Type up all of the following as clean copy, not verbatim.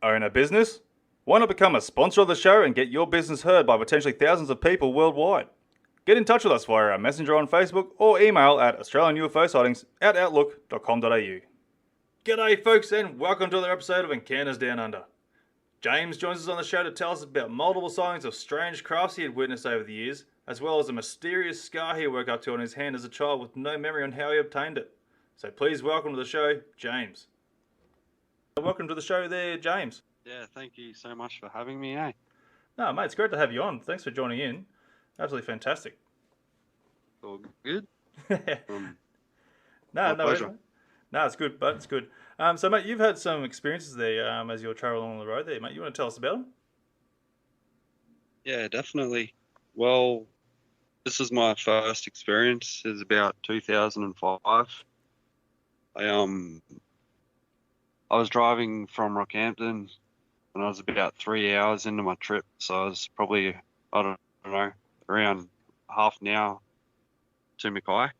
Own a business? Why not become a sponsor of the show and get your business heard by potentially thousands of people worldwide? Get in touch with us via our messenger on Facebook or email at australianufosighting@outlook.com.au. G'day folks and welcome to another episode of Encounters Down Under. James joins us on the show to tell us about multiple sightings of strange crafts he had witnessed over the years, as well as a mysterious scar he woke up to on his hand as a child with no memory on how he obtained it. So please welcome to the show, James. Welcome to the show there, James. Yeah, thank you so much for having me, eh? No, mate, it's great to have you on. Thanks for joining in. Absolutely fantastic. All good? No, My no, pleasure. no, it's good, but it's good. So, mate, you've had some experiences there as you're traveling along the road there, mate. You want to tell us about them? Yeah, definitely. Well, this is my first experience. It was about 2005. I I was driving from Rockhampton and I was about 3 hours into my trip, so I was probably, I don't know, around half an hour to Mackay.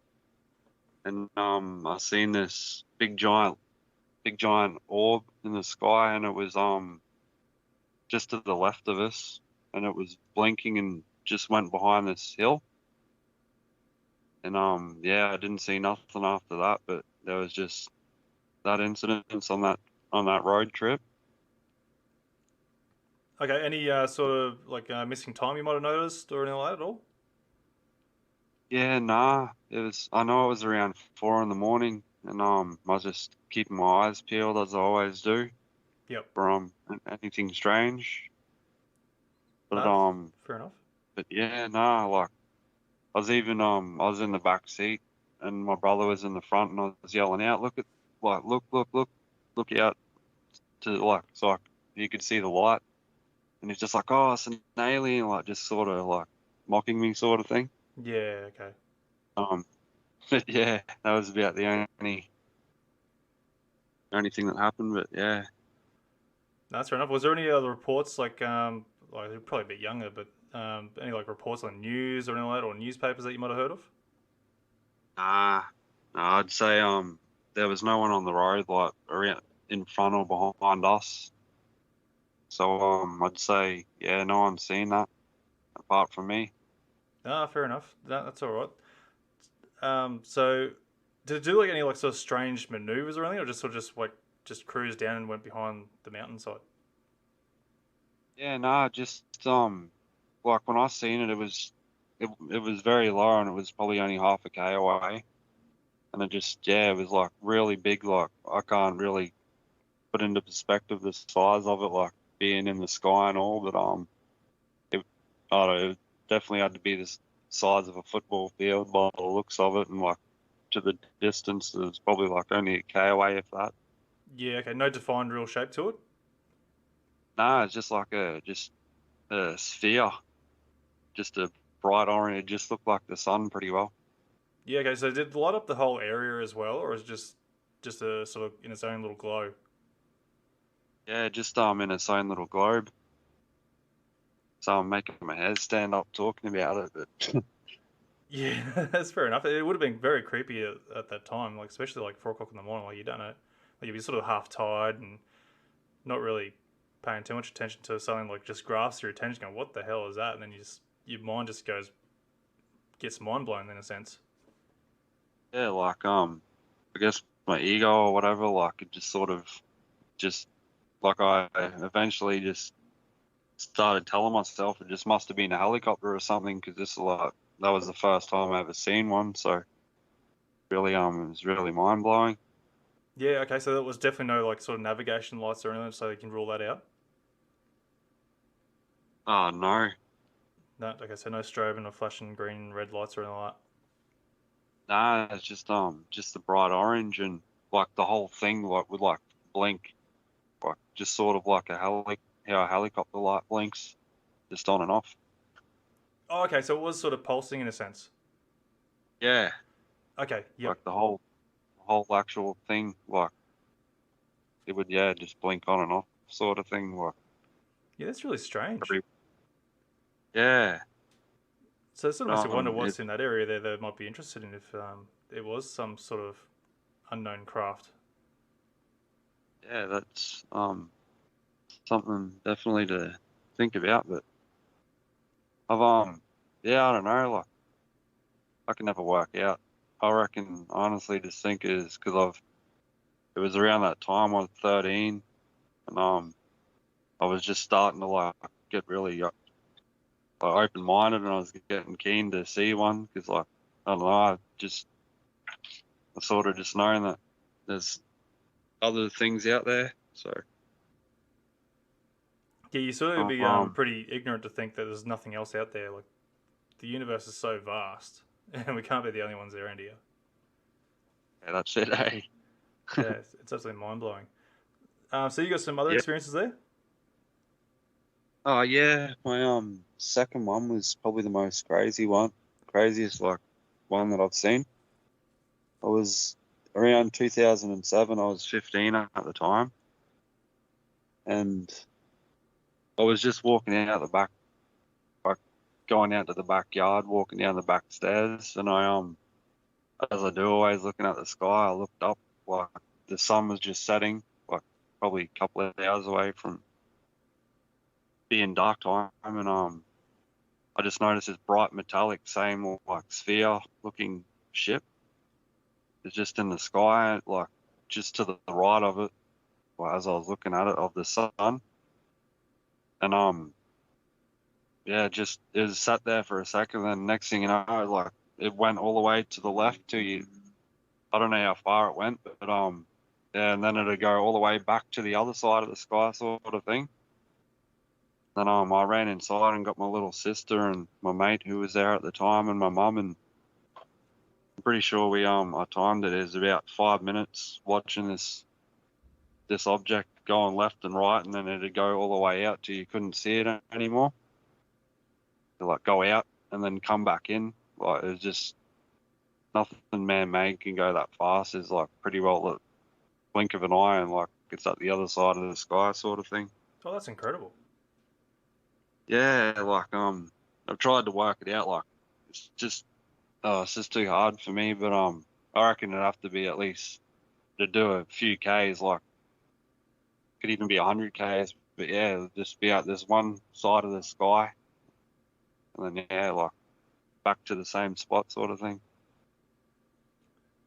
And I seen this big giant orb in the sky, and it was just to the left of us, and it was blinking and just went behind this hill. And yeah, I didn't see nothing after that, but there was just that incident on that road trip. Okay, any sort of like missing time you might have noticed or anything like that at all? Yeah, nah, I know it was around 4 in the morning, and I was just keeping my eyes peeled as I always do Yep. for anything strange. But No, fair enough. but yeah, nah, like I was in the back seat and my brother was in the front, and I was yelling out, look out to like so you could see the light, and he's just like, oh, it's an alien, like just sort of like mocking me sort of thing. Yeah, okay. Um, but yeah, that was about the only thing that happened. But yeah, No, that's fair enough. Was there any other reports like they're probably a bit younger, but any like reports on news or anything like that, or newspapers that you might have heard of? nah, nah, I'd say there was no one on the road like around in front or behind us. So I'd say yeah, no one's seen that apart from me. Ah, fair enough. That's all right. So did it do like any like sort of strange maneuvers or anything, or just sort of just like just cruised down and went behind the mountainside? Yeah, nah, just like when I seen it, it was very low, and it was probably only half a k away, and it just yeah, it was like really big. Like I can't really put into perspective the size of it, like being in the sky and all, but it I don't know, it definitely had to be the size of a football field by the looks of it, and like to the distance, it was probably like only a k away if that. Yeah, okay. No defined real shape to it. Nah, it's just like a sphere, just a bright orange. It just looked like the sun pretty well. Yeah, okay. So did it light up the whole area as well, or is it just a sort of in its own little glow? Yeah, just in its own little globe. So I'm making my hair stand up talking about it. But Yeah, that's fair enough. It would have been very creepy at that time, like especially like 4 o'clock in the morning. Like you don't know, like you'd be sort of half tired and not really paying too much attention to something like just grasps your attention. Going, what the hell is that? And then your mind just gets mind blown in a sense. yeah, like I guess my ego or whatever, like it just sort of just like I eventually just started telling myself it just must have been a helicopter or something, because this like that was the first time I ever seen one. So really it was really mind blowing. Yeah, okay. So there was definitely no like sort of navigation lights or anything, so you can rule that out. Oh no, No, okay. So no strobing or flashing green and red lights or anything like that. nah, it's just the bright orange, and like the whole thing like would like blink, like just sort of like how a helicopter light blinks, just on and off. Oh, okay. So it was sort of pulsing in a sense. Yeah, Okay. Yep. like the whole actual thing, like it would yeah just blink on and off sort of thing, like Yeah, that's really strange. every yeah. So it sort of makes you wonder It what's in that area there that might be interested in if it was some sort of unknown craft. yeah, that's something definitely to think about. But I've yeah, I don't know, like I can never work out. I reckon honestly just think it is because it was around that time I was 13 and I was just starting to like get really like open minded and I was getting keen to see one because like I don't know, I sort of just knowing that there's other things out there. So Yeah, you sort of be um pretty ignorant to think that there's nothing else out there. Like the universe is so vast, and we can't be the only ones around here. yeah, that's it, eh? Yeah, it's absolutely mind blowing. So you got some other Yeah. experiences there? Oh yeah, my second one was probably the most crazy one, craziest like one that I've seen. I was around 2007. I was 15 at the time, and I was just walking out the back, like going out to the backyard, walking down the back stairs, and as I do, always looking at the sky. I looked up, like the sun was just setting, like probably a couple of hours away from being dark time, and I just noticed this bright metallic, same like sphere looking ship. It's just in the sky, like just to the right of it, like, as I was looking at it, of the sun, and yeah, just it was sat there for a second, and next thing you know, like it went all the way to the left to you. I don't know how far it went, but yeah, and then it'd go all the way back to the other side of the sky, sort of thing. Then I ran inside and got my little sister and my mate who was there at the time, and my mum, and I'm pretty sure I timed it as about 5 minutes watching this object going left and right, and then it'd go all the way out till you couldn't see it anymore. To like go out and then come back in. Like it was just nothing man-made can go that fast. It's like pretty well the blink of an eye, and like it's at the other side of the sky, sort of thing. Oh, that's incredible. Yeah, like I've tried to work it out. Like it's just too hard for me. But I reckon it'd have to be at least to do a few Ks. Like could even be 100 Ks. But yeah, it'd just be at this one side of the sky, and then yeah, like back to the same spot, sort of thing.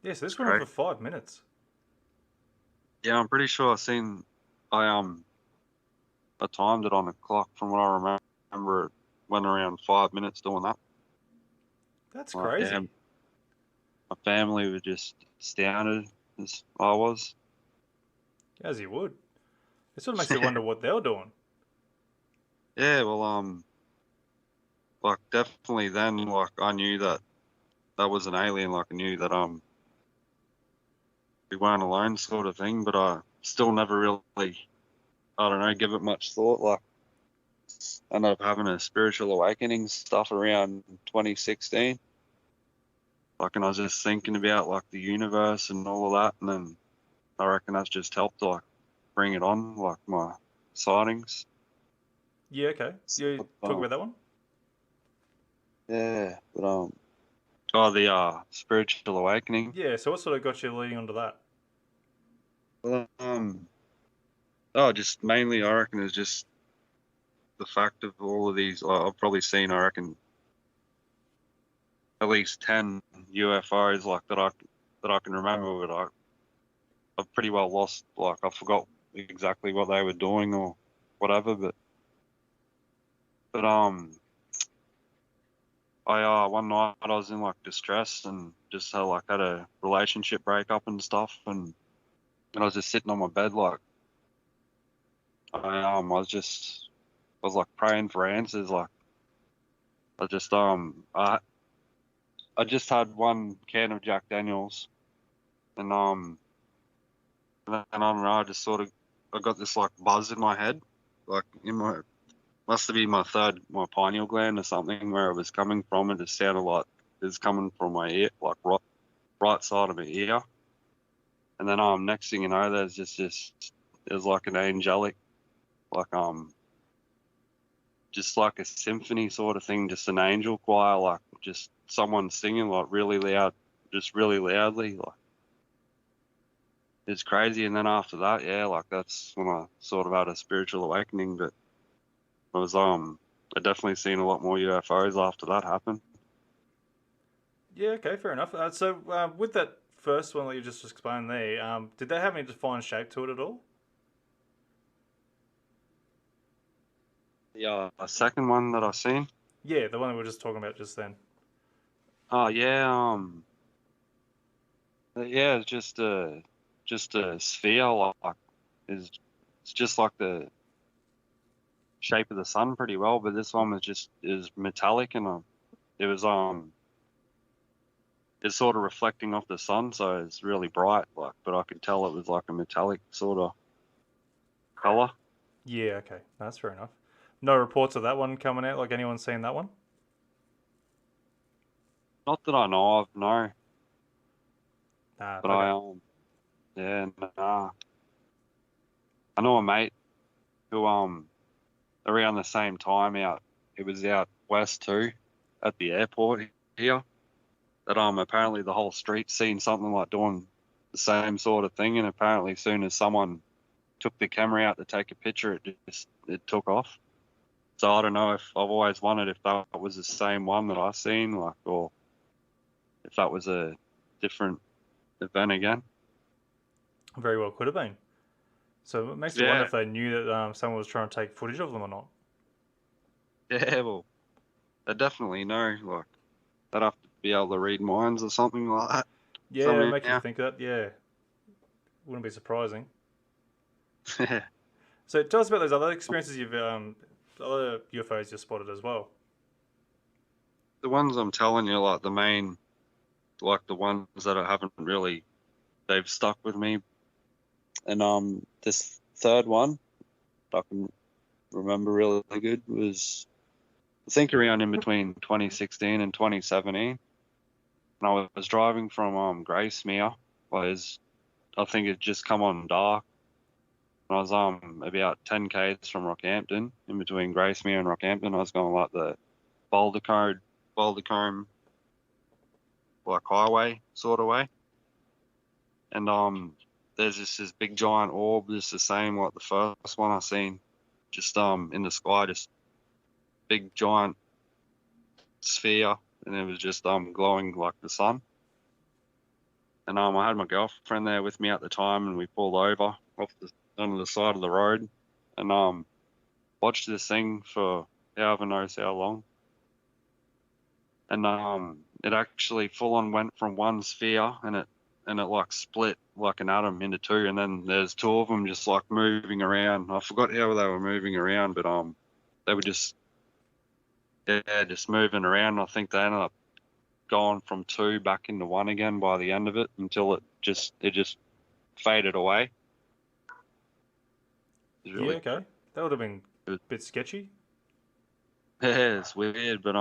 Yeah, so It's this went on great. for 5 minutes. Yeah, I'm pretty sure I I timed it on the clock from what I remember. It went around 5 minutes doing that. That's Like, yeah, crazy. my family was just astounded as I was. As you would. It sort of makes you wonder what they're doing. Yeah, well, like definitely then, like I knew that that was an alien. Like I knew that we weren't alone, sort of thing. But I still never really, I don't know, give it much thought. Like ended up having a spiritual awakening stuff around 2016. Like, and I was just thinking about like the universe and all of that, and then I reckon that's just helped like bring it on, like my sightings. Yeah, okay. You But, talk about that one? yeah, but oh, the spiritual awakening. Yeah, so what sort of got you leading onto that? Well, oh, just mainly I reckon is just the fact of all of these. I've probably seen, I reckon, at least 10 UFOs like that I can remember, but I've pretty well lost. Like I forgot exactly what they were doing or whatever, but I one night I was in like distress and just had a relationship breakup and stuff, and I was just sitting on my bed like I was like praying for answers. Like I just I just had one can of Jack Daniels, and I don't know, I just sort of I got this like buzz in my head, like in my must have been my pineal gland or something where it was coming from. It just sounded like it was coming from my ear, like right side of my ear. And then next thing you know, there's like an angelic, like just like a symphony sort of thing, just an angel choir, like just someone singing like really loud, just really loudly, like it's crazy. And then after that, yeah, like that's when I sort of had a spiritual awakening. But I was I definitely seen a lot more UFOs after that happened. Yeah, okay, fair enough. So with that first one that you just explained there, did they have any defined shape to it at all? Yeah, a second one that I seen. Yeah, the one that we were just talking about just then. Oh yeah, yeah, it's just a sphere, like is it's just like the shape of the sun pretty well. But this one was just is metallic, and it was it's sort of reflecting off the sun, so it's really bright. Like, but I could tell it was like a metallic sort of color. Yeah, okay, that's fair enough. No reports of that one coming out. Like anyone seen that one? Not that I know of, no. Nah, But okay. yeah, nah. I know a mate who around the same time out. It was out west too, at the airport here. That apparently the whole street seen something like doing the same sort of thing, and apparently as soon as someone took the camera out to take a picture, it took off. So I don't know if I've always wondered if that was the same one that I seen, like, or if that was a different event again. Very well could have been. So it makes you wonder Yeah, if they knew that someone was trying to take footage of them or not. yeah, well, they definitely know, like, they'd have to be able to read minds or something like that Yeah, it makes you somehow. think that. Yeah, wouldn't be surprising. So tell us about those other experiences other UFOs you spotted as well. The ones I'm telling you, like the main, like the ones that I haven't really, they've stuck with me. And this third one I can remember really good was I think around in between 2016 and 2017. And I was driving from Gracemere. Was I think it just come on dark. And I was about 10 k's from Rockhampton, in between Gracemere and Rockhampton. I was going like the Boulder Combe like highway sort of way. And there's this big giant orb, just the same like the first one I seen, just in the sky, just big giant sphere, and it was just glowing like the sun. And I had my girlfriend there with me at the time, and we pulled over off the onto the side of the road, and watched this thing for however knows how long. And it actually full on went from one sphere, and it like split like an atom into two, and then there's two of them just like moving around. I forgot how they were moving around, but they were just, yeah, just moving around. I think they ended up going from two back into one again by the end of it, until it just faded away. It was Yeah, really okay, that would have been good. a bit sketchy. Yeah, it's weird, but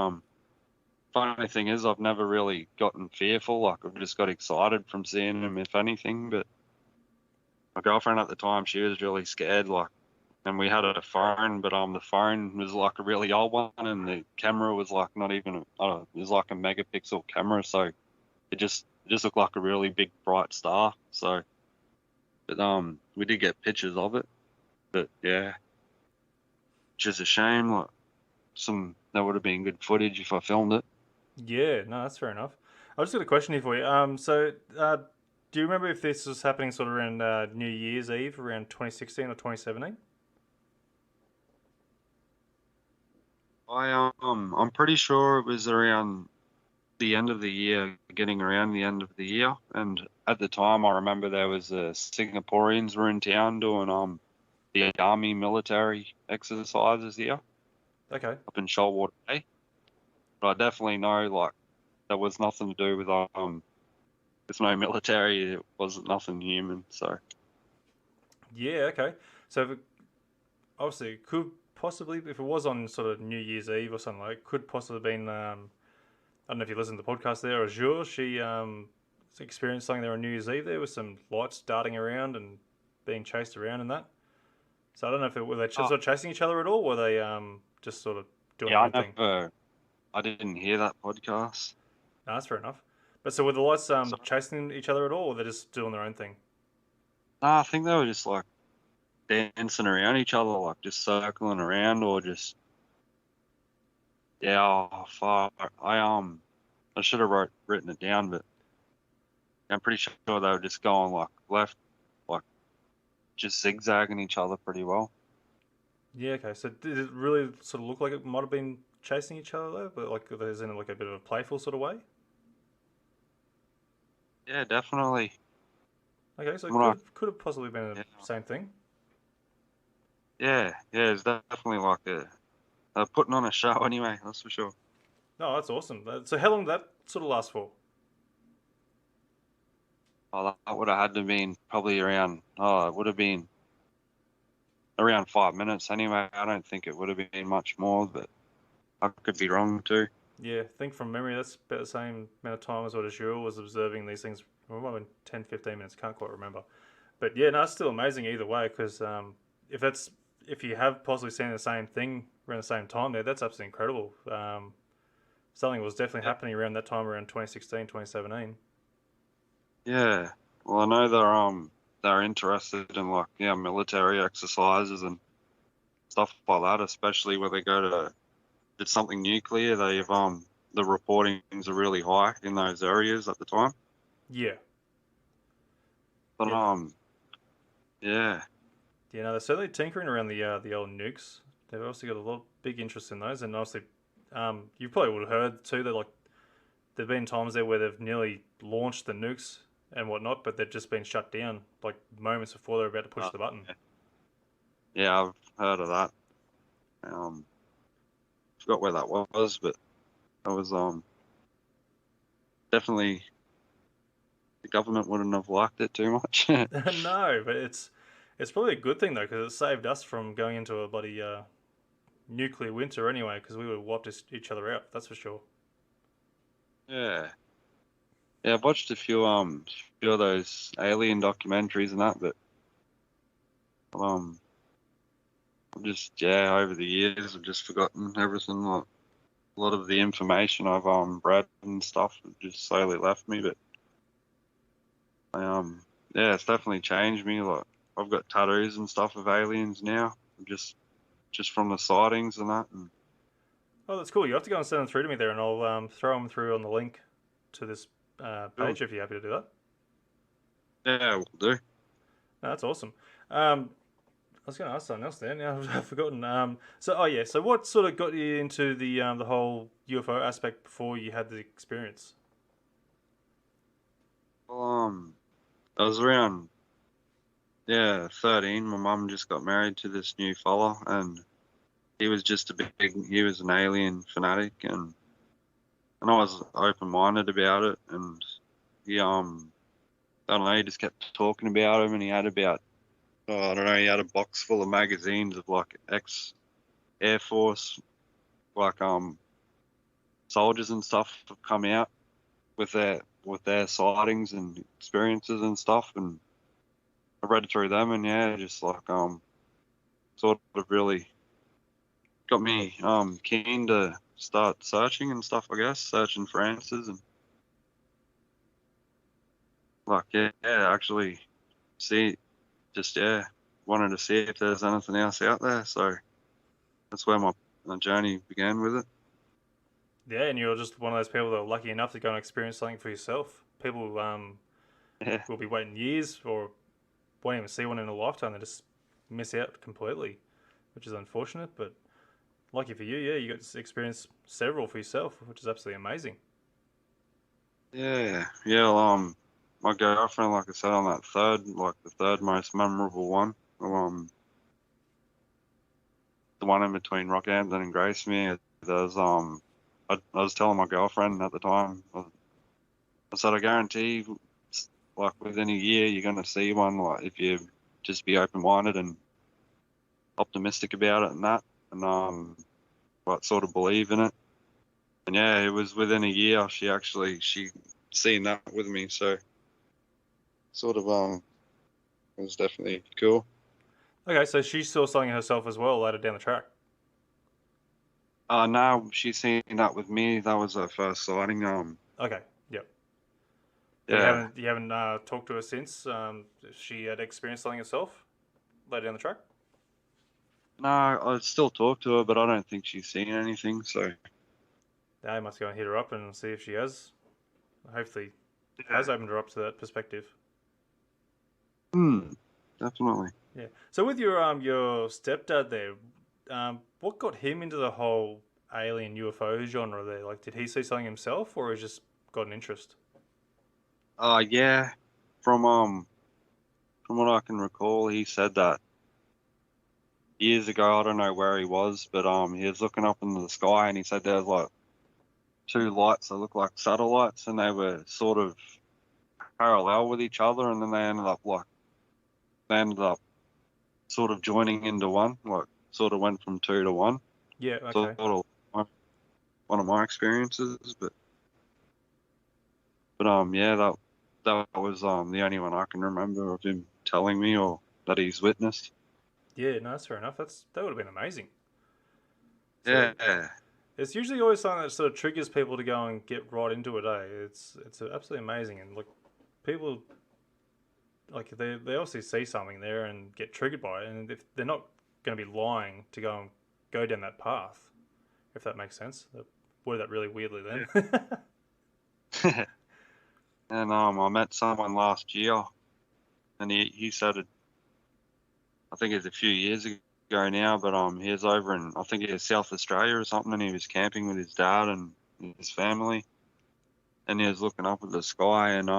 funny thing is I've never really gotten fearful. Like I've just got excited from seeing them, if anything. But my girlfriend at the time, she was really scared. Like, and we had a phone, but the phone was like a really old one, and the camera was like not even. It was like a megapixel camera, so it just looked like a really big bright star. So, but we did get pictures of it. But yeah, just a shame. Like some that would have been good footage if I filmed it. Yeah, no, that's fair enough. I just got a question here for you. So do you remember if this was happening sort of around New Year's Eve, around 2016 or 2017? I'm pretty sure it was around the end of the year, getting around the end of the year. And at the time, I remember there was Singaporeans were in town doing the army military exercises here Okay. up in Shoalwater Bay. But I definitely know like there was nothing to do with no military. It wasn't nothing human. So Yeah, okay. So if it, obviously it could possibly, if it was on sort of New Year's Eve or something like, it could possibly have been. I don't know if you listened to the podcast there. Azure, she experienced something there on New Year's Eve. There was some lights darting around and being chased around and that. So I don't know if were they oh sort of chasing each other at all, or were they just sort of doing yeah, their own thing? I didn't hear that podcast. No, that's fair enough. But so were the lights So chasing each other at all, or they're just doing their own thing? Nah, I think they were just like dancing around each other, like just circling around, or just yeah. Oh, fuck. I should have written it down, but I'm pretty sure they were just going like left, like just zigzagging each other pretty well. Yeah, okay. So did it really sort of look like it might have been chasing each other though, but like there's in like a bit of a playful sort of way? Yeah, definitely. Okay, so it When I, could have possibly been the yeah, same thing. yeah, it's definitely like they're putting on a show anyway. That's for sure. No, that's awesome. So how long did that sort of last for? Oh, that would have had to been probably around. Oh, it would have been around 5 minutes anyway. I don't think it would have been much more, but I could be wrong too. Yeah, I think from memory that's about the same amount of time as what Azure was observing these things. Well, it might have been 10, 15 minutes, can't quite remember. But yeah, no, it's still amazing either way because if that's if you have possibly seen the same thing around the same time there, that's absolutely incredible. Something was definitely Yeah. happening around that time, around 2016, 2017. Yeah. Well, I know they're interested in like military exercises and stuff like that, especially where they go to did something nuclear. They've the reportings are really high in those areas at the time. Yeah, But yeah, yeah, yeah. No, they're certainly tinkering around the old nukes. They've obviously got a lot of big interest in those, and obviously, you probably would have heard too that like there've been times there where they've nearly launched the nukes and whatnot, but they've just been shut down like moments before they're about to push uh, the button. yeah, yeah, I've heard of that. Um, Forgot where that was, but that was definitely the government wouldn't have liked it too much. No, but it's probably a good thing though because it saved us from going into a bloody nuclear winter anyway because we would have wiped each other out. That's for sure. Yeah, yeah, I've watched a few of those alien documentaries and that, but um just over the years I've just forgotten everything. Like a lot of the information I've read and stuff have just slowly left me. But yeah, it's definitely changed me. Like I've got tattoos and stuff of aliens now, just from the sightings and that. And Oh, that's cool. You have to go and send them through to me there, and I'll throw them through on the link to this cool. page if you're happy to do that. Yeah, we'll do. No, that's awesome. I was going to ask something else there. Now I've forgotten. Oh yeah. So what sort of got you into the whole UFO aspect before you had the experience? Well, I was around 13. My mum just got married to this new fella, and he was just he was an alien fanatic, and I was open minded about it, and he I don't know, he just kept talking about him, and he had about I don't know, he had a box full of magazines of like ex Air Force like soldiers and stuff have come out with their sightings and experiences and stuff, and I read through them, and yeah, just like sort of really got me keen to start searching and stuff. I guess searching for answers and like actually see just wanted to see if there's anything else out there. So that's where my journey began with it. Yeah, and you're just one of those people that are lucky enough to go and experience something for yourself. People Yeah, will be waiting years or won't even see one in a lifetime. They just miss out completely, which is unfortunate. But lucky for you, yeah, you got to experience several for yourself, which is absolutely amazing. yeah. Well, my girlfriend, like I said, on that the third most memorable one, the one in between Rockhampton and Gracemere. There's I was telling my girlfriend at the time, I said, I guarantee, like within a year, you're gonna see one. Like if you just be open minded and optimistic about it and that, and like sort of believe in it. And yeah, it was within a year she seen that with me, so sort of it was definitely cool. Okay, so she saw something herself as well later down the track. Now she's seen that with me. That was her first sighting. Okay, yep. But Yeah. you haven't talked to her since. She had experienced something herself later down the track. No, I still talk to her, but I don't think she's seen anything. So Now you must go and hit her up and see if she has. Hopefully, has yeah. opened her up to that perspective. Hmm. Definitely. Yeah. So with your stepdad there, what got him into the whole alien UFO genre there? Like, did he see something himself, or has just got an interest? Yeah. From from what I can recall, he said that years ago. I don't know where he was, but he was looking up into the sky and he said there was like two lights that looked like satellites, and they were sort of parallel with each other, and then they ended up sort of joining into one, like sort of went from two to one. Yeah. Sort Okay. of one of my experiences, but yeah, that was the only one I can remember of him telling me or that he's witnessed. Yeah. No, that's fair enough. That would have been amazing. So Yeah, it's usually always something that sort of triggers people to go and get right into it. It's absolutely amazing, and like people like they obviously see something there and get triggered by it, and if they're not going to be lying to go down that path, if that makes sense. Worded that really weirdly then. yeah. And I met someone last year, and he said it. I think it's a few years ago now, but he was over in I think it was South Australia or something, and he was camping with his dad and his family, and he was looking up at the sky, and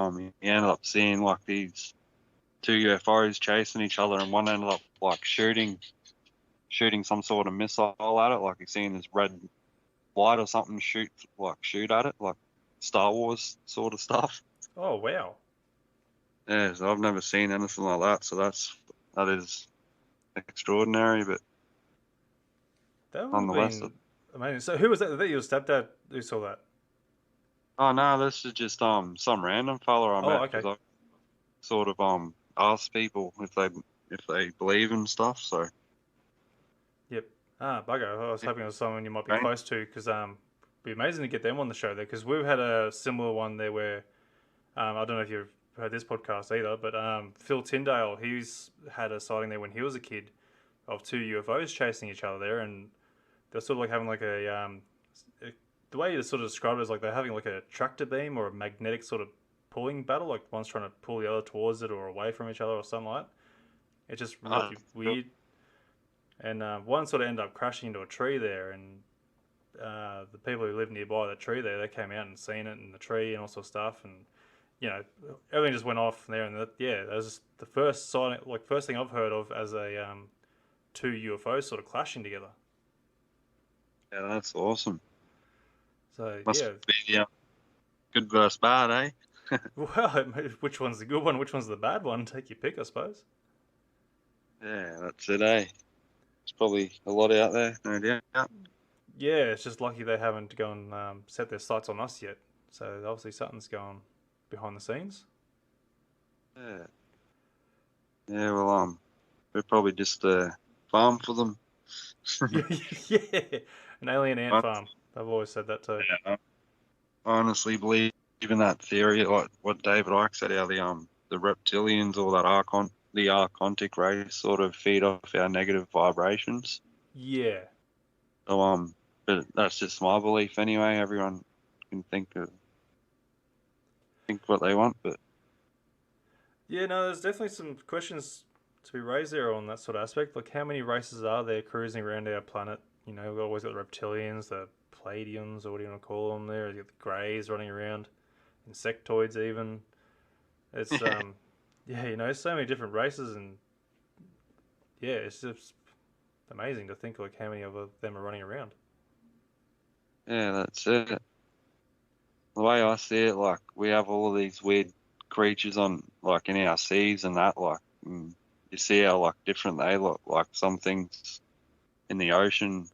he ended up seeing like these two UFOs chasing each other, and one ended up like shooting some sort of missile at it, like he's seeing this red light or something shoot at it, like Star Wars sort of stuff. Oh wow, Yeah, so I've never seen anything like that, so that is extraordinary, but that would have nonetheless. been amazing. So who was that? That your stepdad who saw that? Oh no, this is just some random fella I Oh met okay, because I sort of asked people if they believe in stuff. So yep. Ah bugger. I was hoping it was someone you might be right? close to because it'd be amazing to get them on the show there because we've had a similar one there where I don't know if you've heard this podcast either, but Phil Tyndale he's had a sighting there when he was a kid of two UFOs chasing each other there, and they're sort of like having like the way you sort of describe it is like they're having like a tractor beam or a magnetic sort of pulling battle, like one's trying to pull the other towards it or away from each other or something like that. It's just Uh, really weird. And one sort of ended up crashing into a tree there, and the people who lived nearby the tree there, they came out and seen it in the tree and all sorts of stuff, and you know everything just went off there. And yeah, that was just the first sign, like first thing I've heard of as a two UFOs sort of clashing together. yeah, that's awesome. So Must yeah, be good versus bad, eh? well, which one's the good one? Which one's the bad one? Take your pick, I suppose. Yeah, that's it, eh? There's probably a lot out there, no doubt. Yeah, it's just lucky they haven't gone set their sights on us yet. So obviously something's going behind the scenes. Yeah, yeah. Well, we're probably just a farm for them. Yeah, an alien ant I, farm. I've always said that too. yeah, I honestly believe in that theory, like what David Icke said, how the reptilians or that the archontic race sort of feed off our negative vibrations. Yeah, So but that's just my belief anyway. Everyone can think what they want, but yeah. No, there's definitely some questions to be raised there on that sort of aspect. Like, how many races are there cruising around our planet? You know, we've always got the reptilians, the Palladians, or what do you want to call them? There, you got the greys running around, insectoids even. It's yeah, you know, so many different races, and yeah, it's just amazing to think like how many of them are running around. yeah, that's it. The way I see it, like we have all of these weird creatures on, like in our seas and that, like you see how like different they look. Like some things in the ocean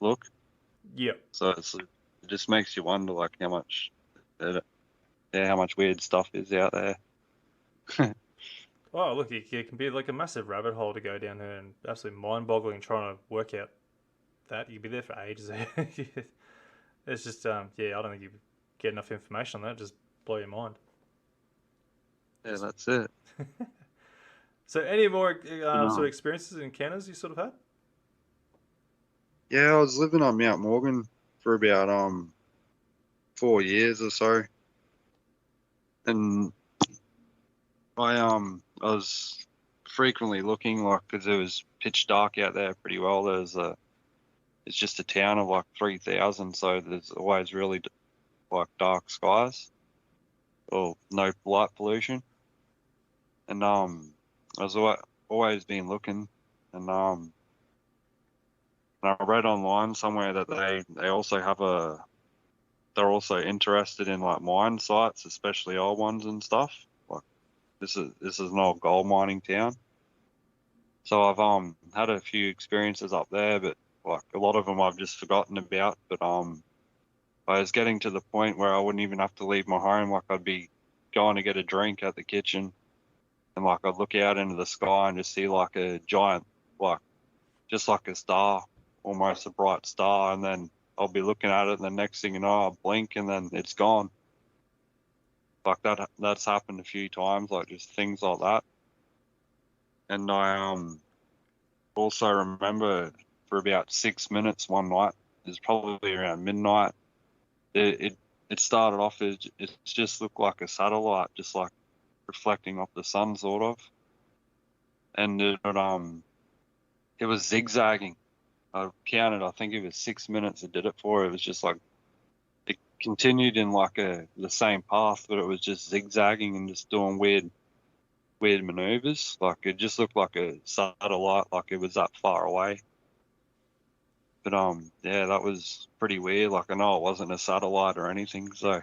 look. Yep. So it just makes you wonder, like how much weird stuff is out there. Oh, look, it can be like a massive rabbit hole to go down here and absolutely mind-boggling trying to work out that. You'd be there for ages. It's just, yeah, I don't think you get enough information on that. Just blow your mind. Yeah, that's it. So, any more And, sort of experiences and encounters you sort of had? yeah, I was living on Mount Morgan for about 4 years or so, and I was frequently looking like because it was pitch dark out there pretty well. It's just a town of like 3,000, so there's always really like dark skies or no light pollution. And I was always been looking, and I read online somewhere that they also have they're also interested in like mine sites, especially old ones and stuff. Like this is an old gold mining town. So I've had a few experiences up there, but like a lot of them I've just forgotten about. But I was getting to the point where I wouldn't even have to leave my home. Like I'd be going to get a drink at the kitchen, and like I'd look out into the sky and just see like a giant, like just like a star, almost a bright star, and then I'll be looking at it, and the next thing you know, I'll blink, and then it's gone. Like that's happened a few times, like just things like that. And I also remember for about 6 minutes one night, it was probably around midnight. It it, it started off as it just looked like a satellite, just like reflecting off the sun, sort of, and it was zigzagging. I counted, I think it was 6 minutes it did it for. It was just like it continued in like the same path, but it was just zigzagging and just doing weird maneuvers. Like it just looked like a satellite, like it was that far away. But yeah, that was pretty weird. Like I know it wasn't a satellite or anything, so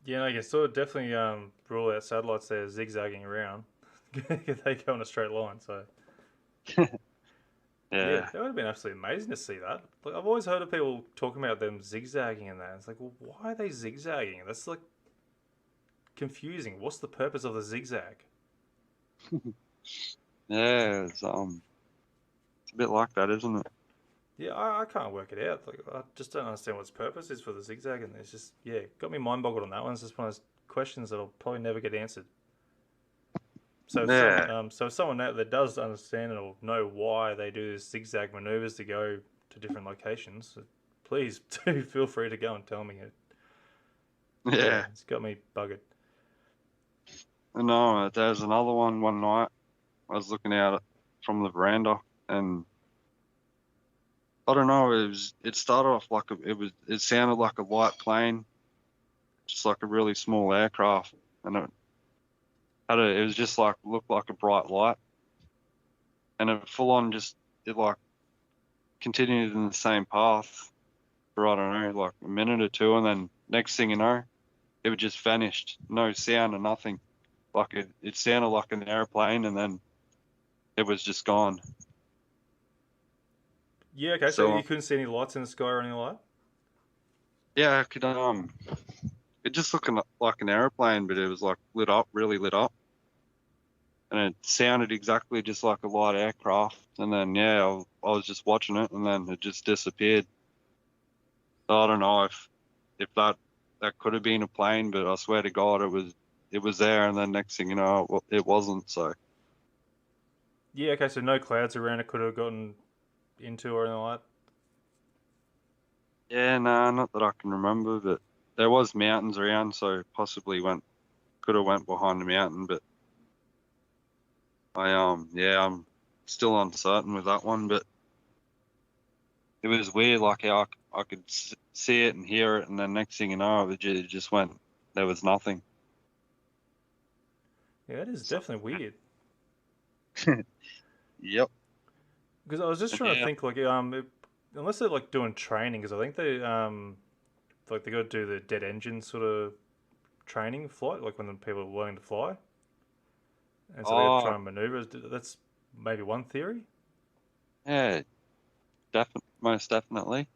Yeah, I guess sort of definitely rule out satellites there zigzagging around. They go in a straight line, so yeah, yeah, that would have been absolutely amazing to see that. Like I've always heard of people talking about them zigzagging and that. It's like, well, why are they zigzagging? That's like confusing. What's the purpose of the zigzag? yeah, it's a bit like that, isn't it? Yeah, I can't work it out. Like I just don't understand what its purpose is for the zigzag, and it's just yeah, got me mind boggled on that one. It's just one of those questions that'll probably never get answered. Yeah, So if someone that does understand or know why they do this zigzag maneuvers to go to different locations, please do feel free to go and tell me it. Yeah, yeah. it's got me buggered. No, there's another one night. I was looking out from the veranda, and I don't know. It started off like it sounded like a light plane, just like a really small aircraft, and it was just like looked like a bright light, and it full on just it like continued in the same path for I don't know like a minute or two, and then next thing you know, it would just vanished, no sound or nothing. Like it sounded like an airplane, and then it was just gone. Yeah, okay. So So you couldn't see any lights in the sky or anything like that. yeah, I could it just looked like an airplane, but it was like lit up, really lit up, and it sounded exactly just like a light aircraft. And then yeah, I was just watching it, and then it just disappeared. So I don't know if that could have been a plane, but I swear to God, it was there, and then next thing you know, it wasn't. So Yeah, okay. So no clouds around it could have gotten into or anything like that. yeah, nah, not that I can remember, but there was mountains around, so possibly could have went behind the mountain, but yeah, I'm still uncertain with that one, but it was weird, like how I could see it and hear it, and then next thing you know, it just went. There was nothing. Yeah, that is So, definitely weird. yep. Because I was just And trying to yeah. think, like, unless they're like doing training, because I think they got to do the dead engine sort of training flight, like when the people are learning to fly, and so they got to Oh, try and maneuver. That's maybe one theory. yeah. Most definitely.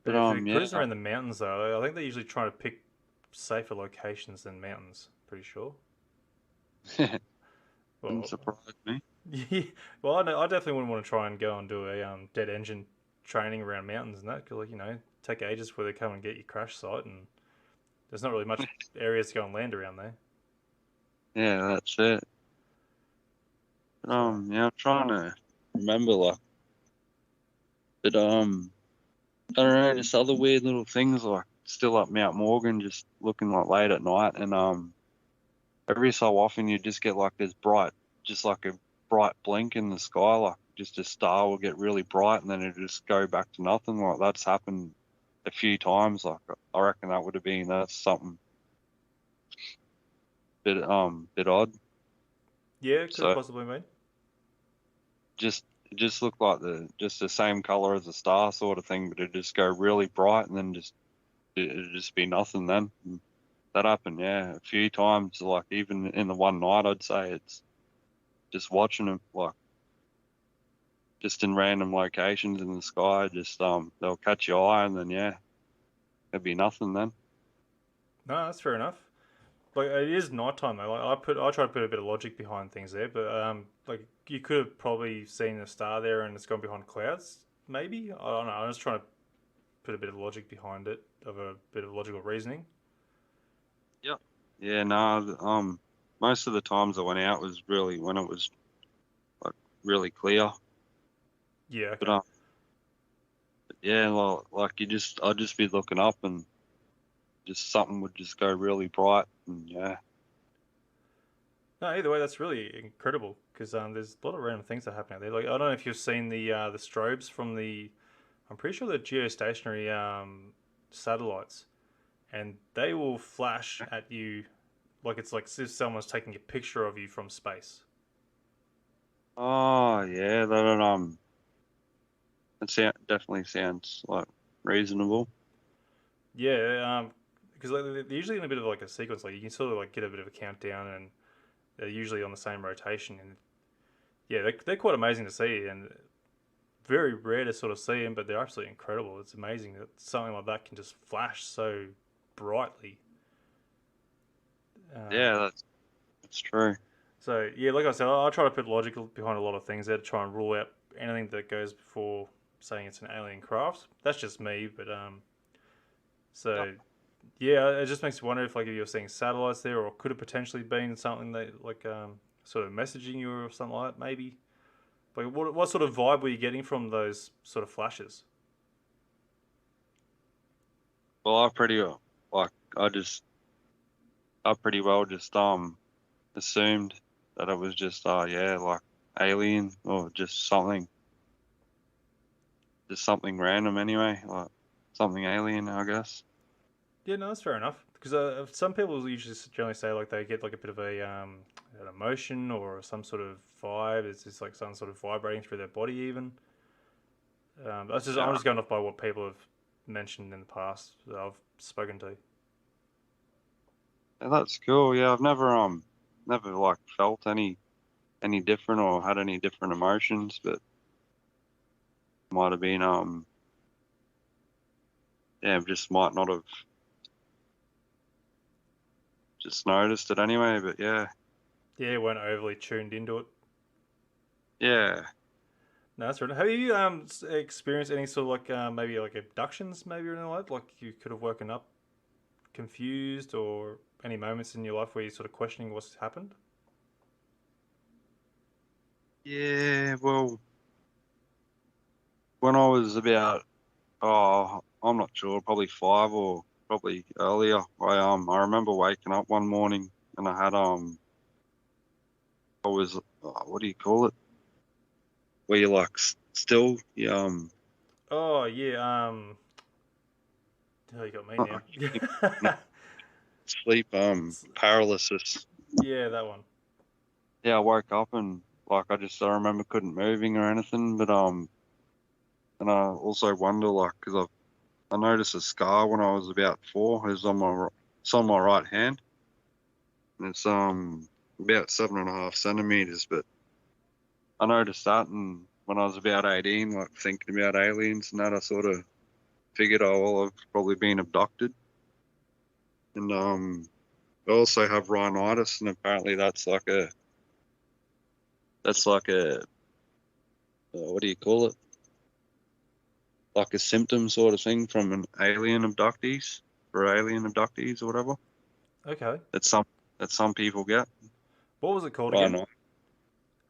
But But if you're yeah. cruising around the mountains, though, I think they usually try to pick safer locations than mountains. Pretty sure. Wouldn't Well, surprise me. yeah. Well, I know, I definitely wouldn't want to try and go and do a dead engine training around mountains and that, because like take ages before they come and get your crash site, and There's not really much areas to go and land around there. Yeah, that's it. But, So yeah, I'm trying to remember, like, but, I don't know, just other weird little things, like, still up Mount Morgan, just looking, like, late at night, and, every so often you just get, like, this bright, just like a bright blink in the sky, like, just a star will get really bright, and then it'll just go back to nothing. Like, that's happened a few times. Like, I reckon that's something bit odd. yeah, it could have So possibly been. just it just looked like the same color as a star sort of thing, but it'd just go really bright and then it'd just be nothing then. And that happened, yeah, a few times. Like even in the one night, I'd say it's just watching them, like just in random locations in the sky. Just they'll catch your eye and then yeah, it'd be nothing then. No, that's fair enough. Like it is nighttime though. Like I try to put a bit of logic behind things there, but like you could have probably seen a star there and it's gone behind clouds. Maybe I don't know. I'm just trying to put a bit of logic behind it, of a bit of logical reasoning. Yeah. Yeah, no, most of the times I went out was really when it was like really clear. Yeah. But Okay. yeah, like I'd just be looking up and just something would just go really bright and yeah. No, either way, that's really incredible because there's a lot of random things that happen out there. Like I don't know if you've seen the strobes from the. I'm pretty sure they're geostationary satellites, and they will flash at you like it's like if someone's taking a picture of you from space. Oh yeah, definitely sounds like reasonable. Yeah, because like, they're usually in a bit of like a sequence. Like you can sort of like get a bit of a countdown, and they're usually on the same rotation. And yeah, they're quite amazing to see, and very rare to sort of see them, but they're absolutely incredible. It's amazing that something like that can just flash so brightly. Yeah, Um, that's true. so yeah, like I said, I try to put logic behind a lot of things there to try and rule out anything that goes before saying it's an alien craft. That's just me, but Yeah. so yeah, it just makes you wonder if like if you're seeing satellites there, or could have potentially been something that like sort of messaging you or something like that, maybe. Like what sort of vibe were you getting from those sort of flashes? Well, like I just I pretty well just assumed that it was just yeah, like alien or just something random anyway, like something alien, I guess. Yeah, no, that's fair enough. Because some people usually generally say like they get like a bit of an emotion or some sort of vibe. It's just like some sort of vibrating through their body even. That's just I'm Yeah, just going off by what people have mentioned in the past that I've spoken to. yeah, that's cool. Yeah, I've never like felt any different or had any different emotions, but might have been yeah, just might not have just noticed it anyway. But yeah, Yeah, weren't overly tuned into it. yeah, No, that's right. Have you experienced any sort of like maybe like abductions, maybe or anything like that? Like you could have woken up confused, or any moments in your life where you're sort of questioning what's happened? yeah. Well, when I was about I'm not sure, probably 5 or probably earlier. I remember waking up one morning and I had I was what do you call it? Where you like still you Oh yeah. Oh, you got me not, I can't think, now. sleep paralysis. Yeah, that one. Yeah, I woke up and like I remember couldn't moving or anything, but and I also wonder like because I noticed a scar when I was about 4. It's on it's on my right hand, and it's about 7.5 centimeters. But I noticed that, and when I was about 18, like thinking about aliens and that, I sort of figured, oh well, I've probably been abducted, and I also have rhinitis, and apparently that's like a what do you call it? Like a symptom sort of thing from an alien abductees. for alien abductees or whatever. Okay. That some people get. What was it called again?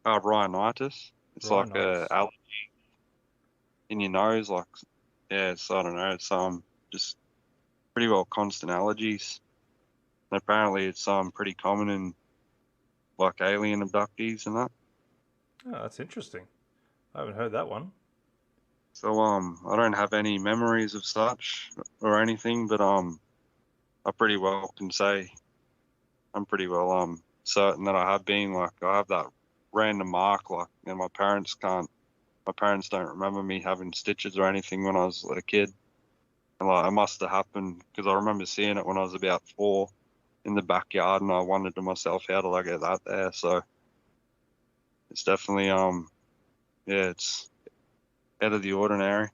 Rhino, rhinitis. It's like a Rhinitis. allergy in your nose, like yeah. It's I don't know. It's just pretty well constant allergies. And apparently, it's pretty common in like alien abductees and that. Oh, that's interesting. I haven't heard that one. So I don't have any memories of such or anything, but I pretty well can say I'm pretty well certain that I have been like I have that random mark like and my parents don't remember me having stitches or anything when I was a kid. And like it must have happened because I remember seeing it when I was about 4 in the backyard and I wondered to myself how did I get that there? So it's definitely yeah, it's out of the ordinary.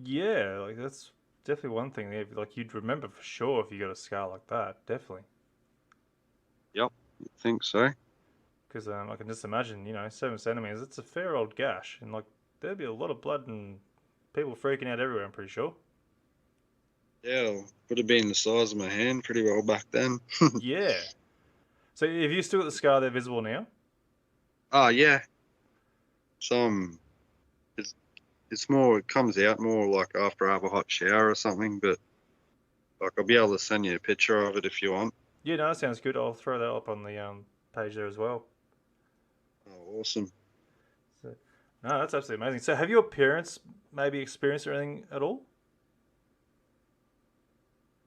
Yeah, like that's definitely one thing. Yeah, like you'd remember for sure if you got a scar like that. Definitely. Yep, I think so. Because I can just imagine, 7 centimeters. It's a fair old gash, and like there'd be a lot of blood and people freaking out everywhere. I'm pretty sure. Yeah, would have been the size of my hand pretty well back then. Yeah. So have you still got the scar there visible now? Oh yeah, some it's it's more it comes out more like after I have a hot shower or something. But like I'll be able to send you a picture of it if you want. Yeah, no, that sounds good. I'll throw that up on the page there as well. Oh, awesome. So, no, that's absolutely amazing. So have your parents maybe experienced anything at all?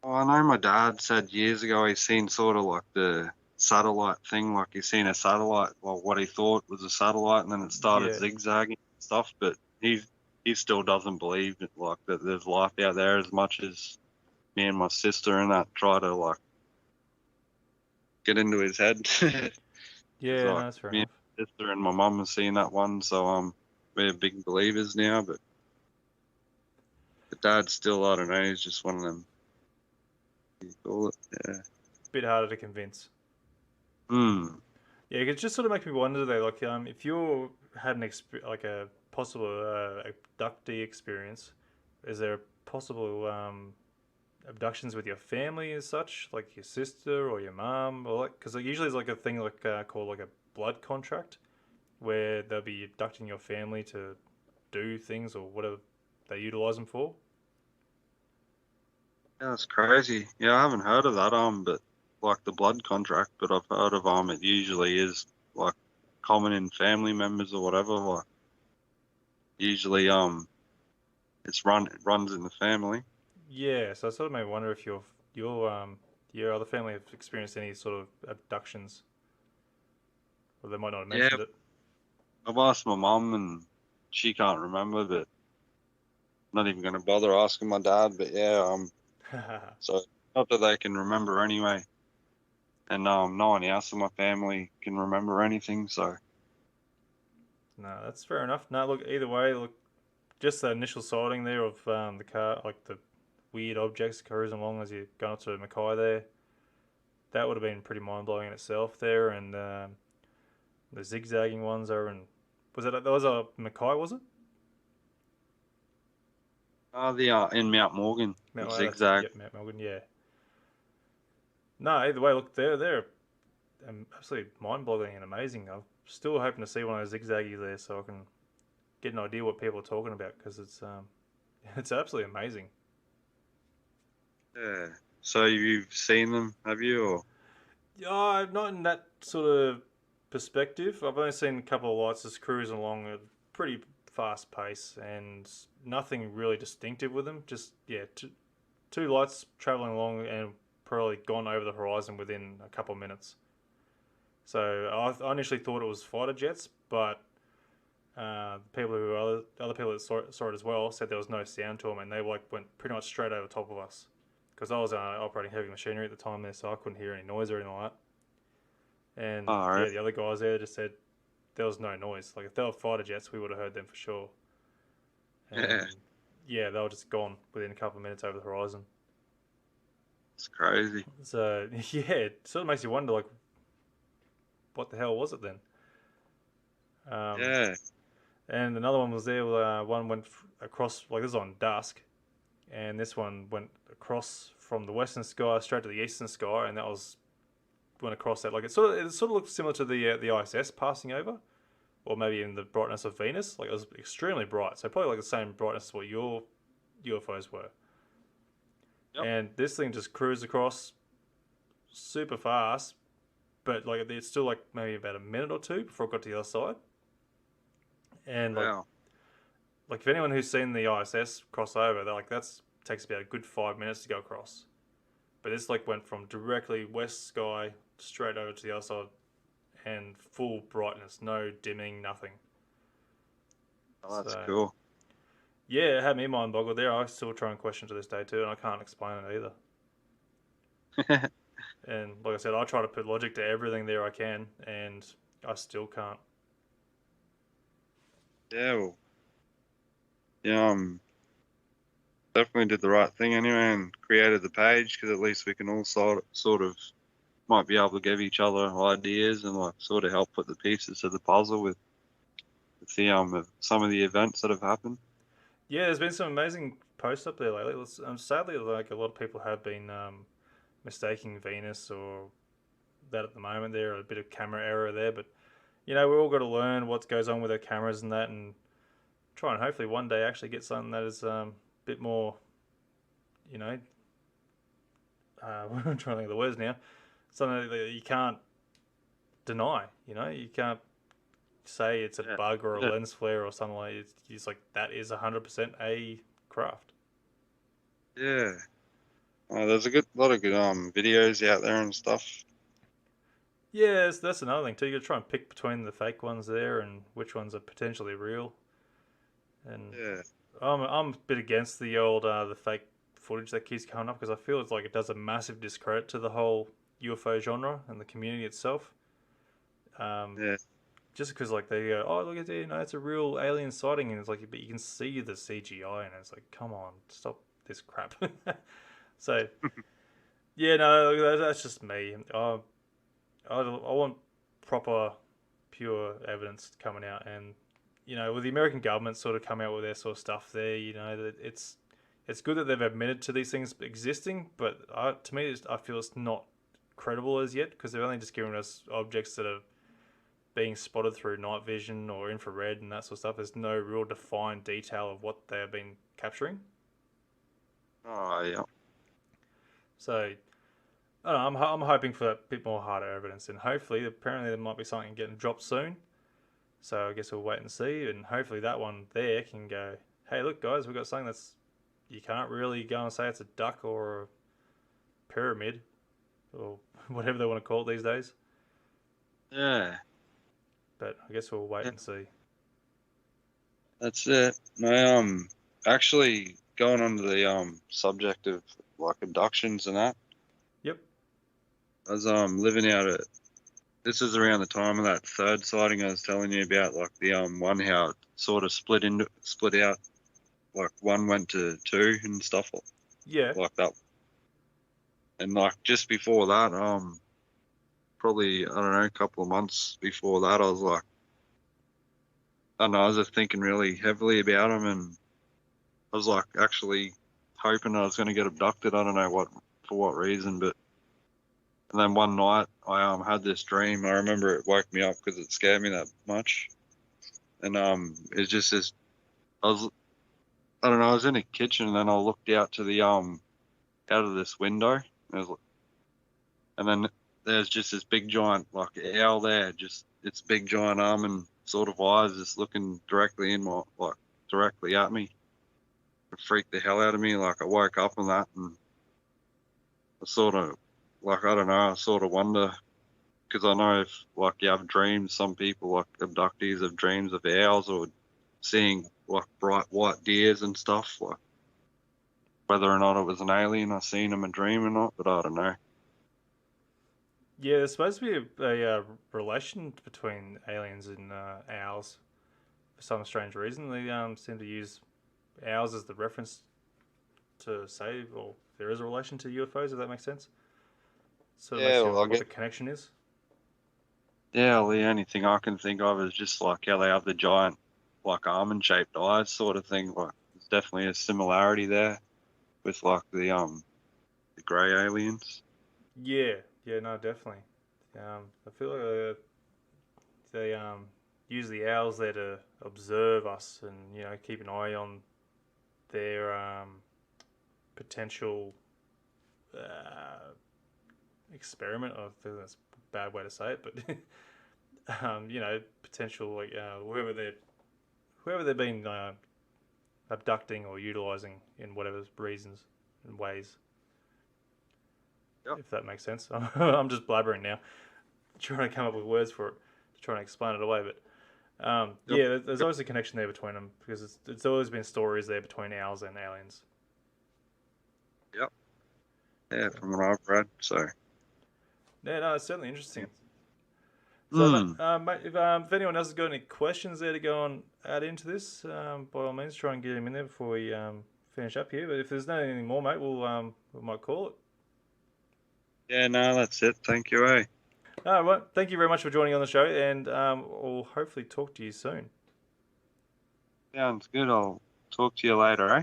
Oh, I know my dad said years ago he's seen sort of like the satellite thing, like he's seen a satellite, well, what he thought was a satellite, and then it started Yeah. zigzagging and stuff. But he still doesn't believe it, like that there's life out there as much as me and my sister and that try to like get into his head. It's Yeah, no, like that's fair me and enough. my sister and my mum have seen that one, so we're big believers now. But the dad still, I don't know, he's just one of them. You call it, yeah. Bit harder to convince. Hmm. Yeah, it just sort of makes me wonder though, like if you had like a possible abductee experience, is there possible abductions with your family as such, like your sister or your mom, or like because usually there's like a thing like called like a blood contract where they'll be abducting your family to do things or whatever they utilize them for. Yeah, that's crazy. Yeah, I haven't heard of that, but like the blood contract, but I've heard of it usually is like common in family members or whatever. Like usually it runs in the family. Yeah, so I sort of made me wonder if your other family have experienced any sort of abductions, or they might not have Yeah, mentioned it. I've asked my mum and she can't remember, but not even gonna bother asking my dad. But yeah, so not that they can remember anyway. And no one else in my family can remember anything, so No, that's fair enough. No, look, either way, look, just the initial sighting there of the car, like the weird objects cruising along as you're going up to Mackay there, that would have been pretty mind blowing in itself there. And the zigzagging ones are in, that was a Mackay, was it? the in Mount Morgan, the Mount, that's it. zigzag. Yep, Mount Melbourne. Yeah. No, either way, look, they're absolutely mind blowing and amazing. I'm still hoping to see one of those zigzaggies there so I can get an idea what people are talking about because it's it's absolutely amazing. Yeah. So you've seen them, have you? Or Yeah, not in that sort of perspective. I've only seen a couple of lights just cruising along at a pretty fast pace and nothing really distinctive with them. Just yeah, two lights traveling along and probably gone over the horizon within a couple of minutes. So I initially thought it was fighter jets, but people who other people that saw it as well said there was no sound to them, and they like went pretty much straight over top of us. Because I was operating heavy machinery at the time there, so I couldn't hear any noise or anything like that. And oh, yeah, right. the other guys there just said there was no noise. Like if they were fighter jets, we would have heard them for sure. Yeah, And yeah, they were just gone within a couple of minutes over the horizon. it's crazy. So yeah, it sort of makes you wonder, like, what the hell was it then? Um, Yeah. and another one was there. One went across, like this was on dusk, and this one went across from the western sky straight to the eastern sky, and that was went across that. Like it sort of looked similar to the ISS passing over, or maybe in the brightness of Venus. Like it was extremely bright, so probably like the same brightness as what your UFOs were. Yep. And this thing just cruised across super fast, but like it's still like maybe about a minute or two before it got to the other side. And Wow. like if anyone who's seen the ISS cross over, they're like that's takes about a good 5 minutes to go across. But this like went from directly west sky straight over to the other side, and full brightness, no dimming, nothing. Oh, that's So cool. yeah, it had me mind boggled there. I still try and question to this day too, and I can't explain it either. And like I said, I try to put logic to everything there I can, and I still can't. Yeah, well, yeah, definitely did the right thing anyway and created the page because at least we can all sort of might be able to give each other ideas and like sort of help put the pieces of the puzzle with the some of the events that have happened. Yeah, there's been some amazing posts up there lately. Sadly, like a lot of people have been mistaking Venus or that at the moment. There a bit of camera error there, but we've all got to learn what goes on with our cameras and that, and try and hopefully one day actually get something that is a bit more, you know, I'm trying to think of the words now. Something that you can't deny. You can't say it's a Yeah, bug or a yeah, lens flare or something like. It's like that is 100% a craft. yeah. There's a good lot of good videos out there and stuff. Yeah, that's another thing too. You got to try and pick between the fake ones there and which ones are potentially real. And Yeah, I'm a bit against the old the fake footage that keeps coming up because I feel it's like it does a massive discredit to the whole UFO genre and the community itself. Um, yeah, just because like they go, oh look at it, it's a real alien sighting, and it's like, but you can see the CGI, and it's like, come on, stop this crap. So yeah, no, that's just me. I want proper, pure evidence coming out, and with the American government sort of come out with their sort of stuff there, that it's good that they've admitted to these things existing, but to me, I feel it's not credible as yet because they're only just giving us objects that are being spotted through night vision or infrared and that sort of stuff. There's no real defined detail of what they have been capturing. oh yeah, So I don't know, I'm hoping for a bit more harder evidence, and hopefully, apparently, there might be something getting dropped soon. So I guess we'll wait and see, and hopefully that one there can go, hey, look, guys, we've got something that's you can't really go and say it's a duck or a pyramid or whatever they want to call it these days. yeah. But I guess we'll wait Yeah, and see. that's it. My actually going on to the subject of like abductions and that. Yep. I was living out at this is around the time of that third sighting I was telling you about, like the one how it sort of split out, like one went to two and stuff Yeah. like that. And like just before that, probably I don't know, a couple of months before that, I was like, I don't know, I was just thinking really heavily about them, and I was like actually hoping I was going to get abducted. I don't know for what reason, but and then one night I had this dream. I remember it woke me up because it scared me that much, and it's just this. I was I don't know. I was in the kitchen, and then I looked out to the out of this window, and then there's just this big giant like owl there, just its big giant arm and sort of eyes just looking directly in my like directly at me. It freaked the hell out of me. Like I woke up on that, and I sort of like I don't know. I sort of wonder because I know if like you have dreams, some people like abductees have dreams of owls or seeing like bright white deers and stuff. Like whether or not it was an alien I seen in a dream or not, but I don't know. Yeah, there's supposed to be a relation between aliens and owls for some strange reason. They seem to use owls as the reference to say, well, there is a relation to UFOs, if that makes sense. Sort of makes Yeah, you well, wonder I what get the connection is. yeah. Well, the only thing I can think of is just like how they have the giant, like almond-shaped eyes, sort of thing. Like there's definitely a similarity there. with like the grey aliens. Yeah, no, definitely. I feel like they use the owls there to observe us and keep an eye on their potential uh, experiment. I think that's a bad way to say it, but potential like whoever they're being abducting or utilizing in whatever reasons and ways. Yep. If that makes sense. I'm just blabbering now, trying to come up with words for it to try and explain it away. But Yep. yeah, there's always a connection there between them because it's always been stories there between owls and aliens. Yep. Yeah, So, from what I've read. So. yeah, no, it's certainly interesting. So, Hmm. mate, if anyone else has got any questions there to go and add into this, by all means, try and get them in there before we finish up here. But if there's not anything more, mate, we might call it. Yeah, no, that's it. Thank you, eh? All right, thank you very much for joining on the show, and we'll hopefully talk to you soon. Sounds good. I'll talk to you later, eh?